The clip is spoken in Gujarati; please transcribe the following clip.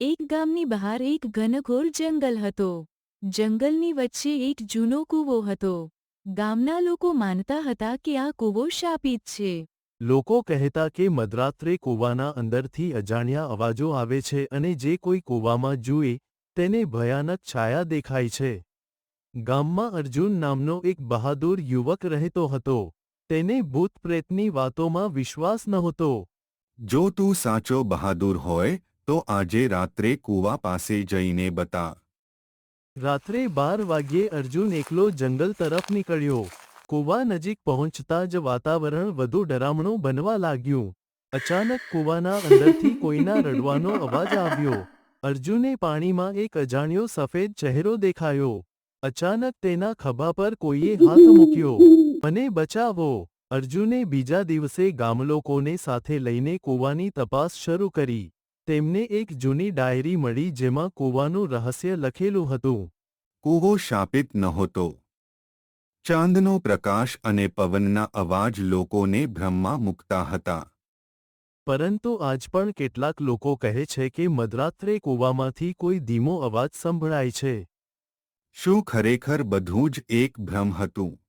એક ગામની બહાર એક ઘનઘોર જંગલ હતો. જંગલની વચ્ચે એક જૂનો કૂવો હતો. ગામના લોકો માનતા હતા કે આ કૂવો શાપિત છે. લોકો કહેતા કે મધરાત્રે કૂવાના અંદરથી અજાણ્યા અવાજો આવે છે અને જે કોઈ કૂવામાં જુએ તેને ભયાનક છાયા દેખાય છે. ગામમાં અર્જુન નામનો એક બહાદુર યુવક રહેતો હતો. તેને ભૂત-પ્રેતની વાતોમાં વિશ્વાસ નહોતો. જો તું સાચો બહાદુર હોય તો આજે રાત્રે કૂવા પાસે જઈને બતા. રાત્રે 12 વાગ્યે અર્જુન એકલો જંગલ તરફ નીકળ્યો. કૂવા નજીક પહોંચતા જ વાતાવરણ વધુ ડરામણું બનવા લાગ્યું. અચાનક કૂવાના અંદરથી કોઈના રડવાનો અવાજ આવ્યો. અર્જુને પાણીમાં એક અજાણ્યો સફેદ ચહેરો દેખાયો. અચાનક તેના ખભા પર કોઈએ હાથ મૂક્યો. મને બચાવો! અર્જુને બીજા દિવસે ગામલોકોને સાથે લઈને કૂવાની તપાસ શરૂ કરી. તેમને એક જૂની ડાયરી મળી જેમાં કૂવાનું રહસ્ય લખેલું હતું. કૂવો શાપિત નહોતો. ચાંદનો પ્રકાશ અને પવનના અવાજ લોકોને ભ્રમમાં મૂકતા હતા. પરંતુ આજ પણ કેટલાક લોકો કહે છે કે મધરાત્રે કૂવામાંથી કોઈ ધીમો અવાજ સંભળાય છે. શું ખરેખર બધું જ એક ભ્રમ હતું?